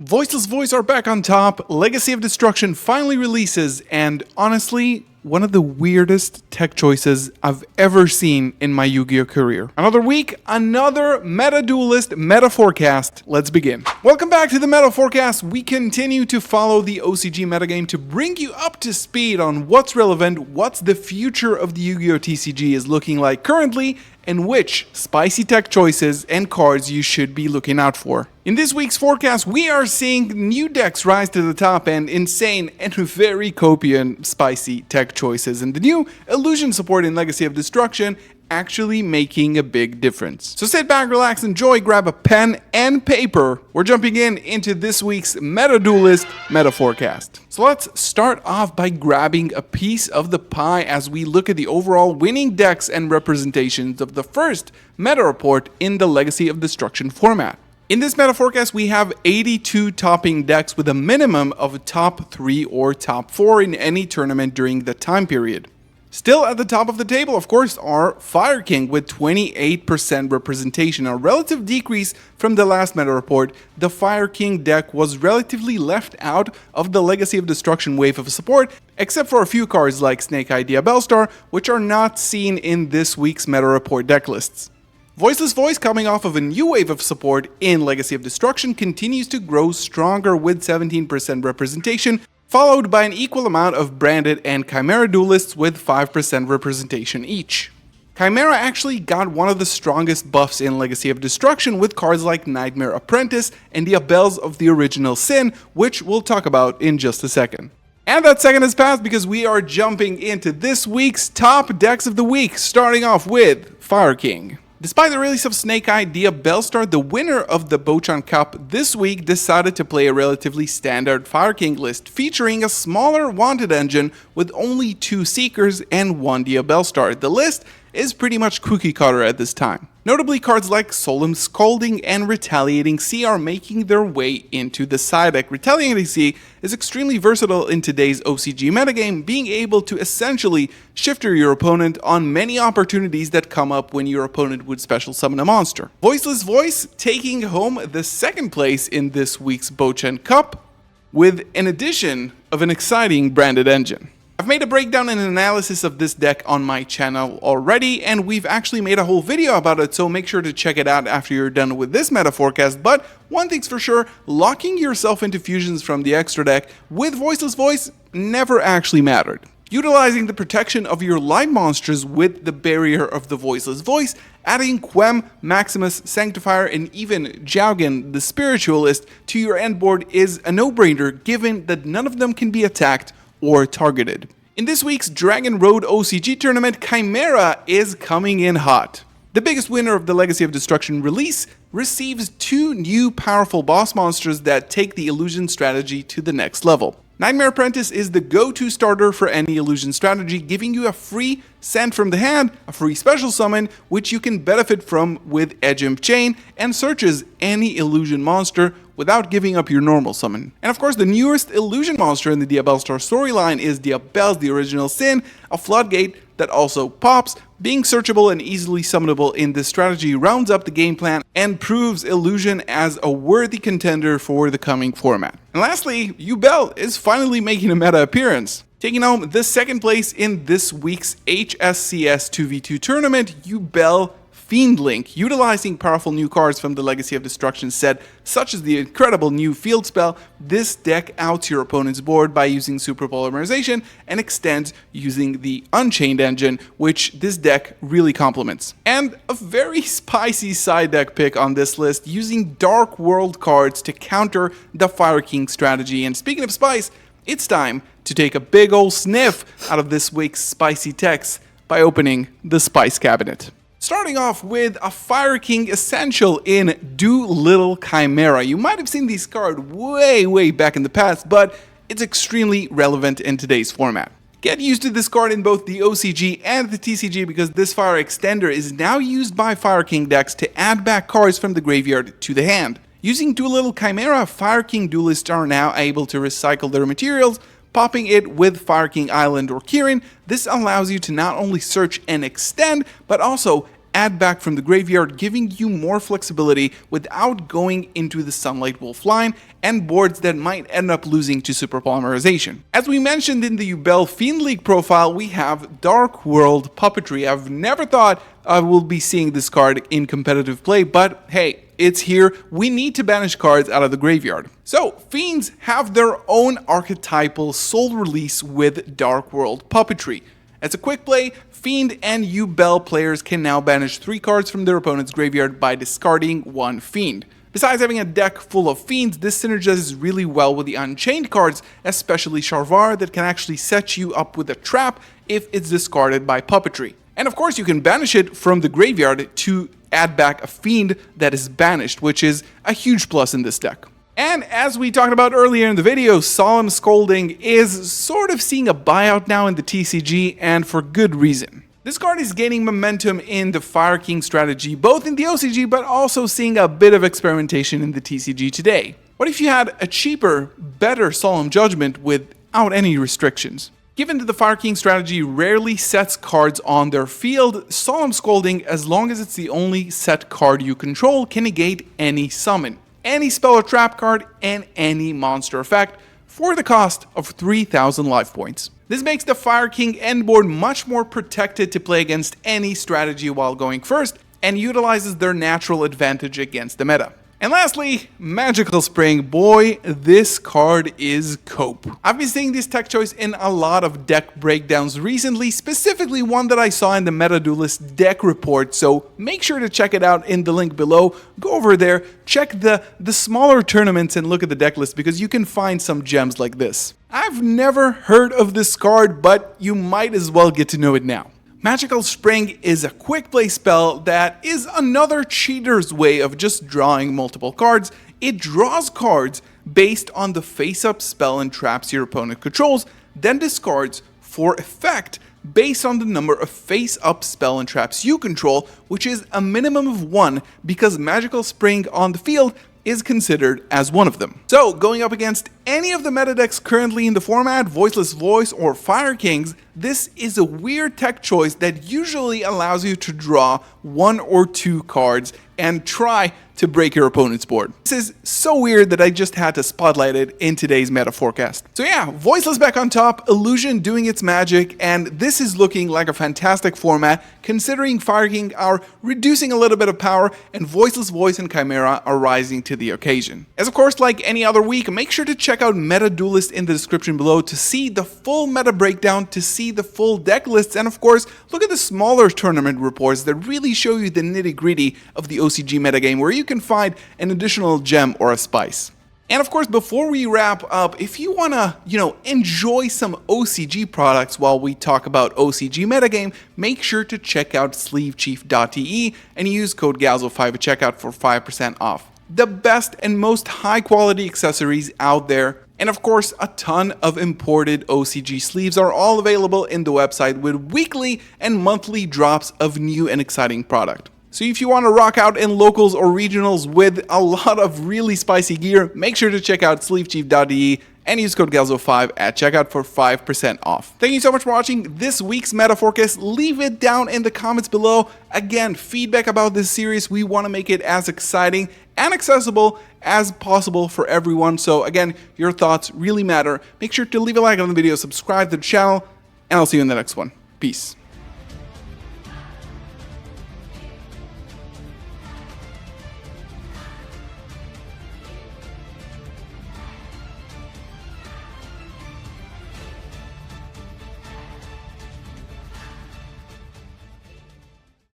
Voiceless Voice are back on top, Legacy of Destruction finally releases, and honestly, one of the weirdest tech choices I've ever seen in my Yu-Gi-Oh career. Another week, another Meta Duelist Meta Forecast. Let's begin. Welcome back to the Meta Forecast. We continue to follow the OCG metagame to bring you up to speed on what's relevant, what's the future of the Yu-Gi-Oh TCG is looking like currently, and which spicy tech choices and cards you should be looking out for. In this week's forecast, we are seeing new decks rise to the top and insane and very copious spicy tech choices, and the new illusion support in Legacy of Destruction actually making a big difference. So sit back, relax, enjoy, grab a pen and paper. We're jumping into this week's Meta Duelist Meta Forecast. So let's start off by grabbing a piece of the pie as we look at the overall winning decks and representations of the first meta report in the Legacy of Destruction format. In this meta forecast, we have 82 topping decks with a minimum of top 3 or top 4 in any tournament during the time period. Still at the top of the table, of course, are Fire King with 28% representation, a relative decrease from the last meta report. The Fire King deck was relatively left out of the Legacy of Destruction wave of support, except for a few cards like Snake Eye Diabellstar, which are not seen in this week's meta report deck lists. Voiceless Voice, coming off of a new wave of support in Legacy of Destruction, continues to grow stronger with 17% representation, followed by an equal amount of Branded and Chimera Duelists with 5% representation each. Chimera actually got one of the strongest buffs in Legacy of Destruction with cards like Nightmare Apprentice and the Abels of the Original Sin, which we'll talk about in just a second. And that second has passed because we are jumping into this week's top decks of the week, starting off with Fire King. Despite the release of Snake Eye Diabellstar, the winner of the Bochan Cup this week decided to play a relatively standard Fire King list featuring a smaller Wanted engine with only 2 Seekers and 1 Diabellstar. The list is pretty much cookie cutter at this time. Notably, cards like Solemn Scolding and Retaliating Sea are making their way into the side deck. Retaliating Sea is extremely versatile in today's OCG metagame, being able to essentially shifter your opponent on many opportunities that come up when your opponent would special summon a monster. Voiceless Voice taking home the second place in this week's Bochan Cup with an addition of an exciting Branded engine. I've made a breakdown and analysis of this deck on my channel already, and we've actually made a whole video about it, so make sure to check it out after you're done with this meta forecast. But one thing's for sure, locking yourself into fusions from the extra deck with Voiceless Voice never actually mattered. Utilizing the protection of your light monsters with the barrier of the Voiceless Voice, adding Quem, Maximus, Sanctifier, and even Jaugen, the Spiritualist, to your end board is a no-brainer given that none of them can be attacked or targeted. In this week's Dragon Road OCG tournament, Chimera is coming in hot. The biggest winner of the Legacy of Destruction release receives 2 new powerful boss monsters that take the illusion strategy to the next level. Nightmare Apprentice is the go-to starter for any illusion strategy, giving you a free Send from the Hand, a free special summon, which you can benefit from with Edge Imp Chain, and searches any illusion monster without giving up your normal summon. And of course, the newest illusion monster in the Diabellstar storyline is Diabels, the Original Sin, a floodgate that also pops. Being searchable and easily summonable in this strategy rounds up the game plan and proves Illusion as a worthy contender for the coming format. And lastly, Yubel is finally making a meta appearance. Taking home the second place in this week's HSCS 2v2 tournament, Yubel Fiendlink, utilizing powerful new cards from the Legacy of Destruction set, such as the incredible new Field Spell. This deck outs your opponent's board by using Super Polymerization and extends using the Unchained engine, which this deck really complements. And a very spicy side deck pick on this list, using Dark World cards to counter the Fire King strategy. And speaking of spice, it's time to take a big ol' sniff out of this week's spicy techs by opening the Spice Cabinet. Starting off with a Fire King Essential in Doolittle Chimera. You might have seen this card way back in the past, but it's extremely relevant in today's format. Get used to this card in both the OCG and the TCG because this Fire Extender is now used by Fire King decks to add back cards from the graveyard to the hand. Using Doolittle Chimera, Fire King duelists are now able to recycle their materials, popping it with Fire King Island or Kirin. This allows you to not only search and extend, but also add back from the graveyard, giving you more flexibility without going into the Sunlight Wolf line and boards that might end up losing to Super Polymerization. As we mentioned in the Yubel Fiend League profile, we have Dark World Puppetry. I've never thought I will be seeing this card in competitive play, but hey, it's here. We need to banish cards out of the graveyard. So, Fiends have their own archetypal soul release with Dark World Puppetry. As a quick play, Fiend and Yubel players can now banish 3 cards from their opponent's graveyard by discarding 1 Fiend. Besides having a deck full of Fiends, this synergizes really well with the Unchained cards, especially Sharvar, that can actually set you up with a trap if it's discarded by Puppetry. And of course, you can banish it from the graveyard to add back a Fiend that is banished, which is a huge plus in this deck. And as we talked about earlier in the video, Solemn Scolding is sort of seeing a buyout now in the TCG, and for good reason. This card is gaining momentum in the Fire King strategy, both in the OCG but also seeing a bit of experimentation in the TCG today. What if you had a cheaper, better Solemn Judgment without any restrictions? Given that the Fire King strategy rarely sets cards on their field, Solemn Scolding, as long as it's the only set card you control, can negate any summon, any spell or trap card, and any monster effect for the cost of 3,000 life points. This makes the Fire King endboard much more protected to play against any strategy while going first, and utilizes their natural advantage against the meta. And lastly, Magical Spring. Boy, this card is cope. I've been seeing this tech choice in a lot of deck breakdowns recently, specifically one that I saw in the MetaDuelist deck report, so make sure to check it out in the link below. Go over there, check the smaller tournaments and look at the deck list because you can find some gems like this. I've never heard of this card, but you might as well get to know it now. Magical Spring is a quick play spell that is another cheater's way of just drawing multiple cards. It draws cards based on the face-up spell and traps your opponent controls, then discards for effect based on the number of face-up spell and traps you control, which is a minimum of 1 because Magical Spring on the field is considered as one of them. So, going up against any of the meta decks currently in the format, Voiceless Voice or Fire Kings, this is a weird tech choice that usually allows you to draw 1 or 2 cards and try to break your opponent's board. This is so weird that I just had to spotlight it in today's meta forecast. So yeah, Voiceless back on top, Illusion doing its magic, and this is looking like a fantastic format considering Fire King are reducing a little bit of power and Voiceless Voice and Chimera are rising to the occasion. As of course, like any other week, make sure to check out MetaDuelist in the description below to see the full meta breakdown, to see the full deck lists, and of course, look at the smaller tournament reports that really show you the nitty-gritty of the OCG metagame where you can find an additional gem or a spice. And of course, before we wrap up, if you want to, enjoy some OCG products while we talk about OCG metagame, make sure to check out sleevechief.te and use code GALZO5 at checkout for 5% off. The best and most high quality accessories out there, and of course a ton of imported OCG sleeves are all available in the website with weekly and monthly drops of new and exciting product. So if you want to rock out in locals or regionals with a lot of really spicy gear, make sure to check out sleevechief.de and use code GALZO5 at checkout for 5% off. Thank you so much for watching this week's Meta Forecast. Leave it down in the comments below. Again, feedback about this series. We want to make it as exciting and accessible as possible for everyone. So again, your thoughts really matter. Make sure to leave a like on the video, subscribe to the channel, and I'll see you in the next one. Peace.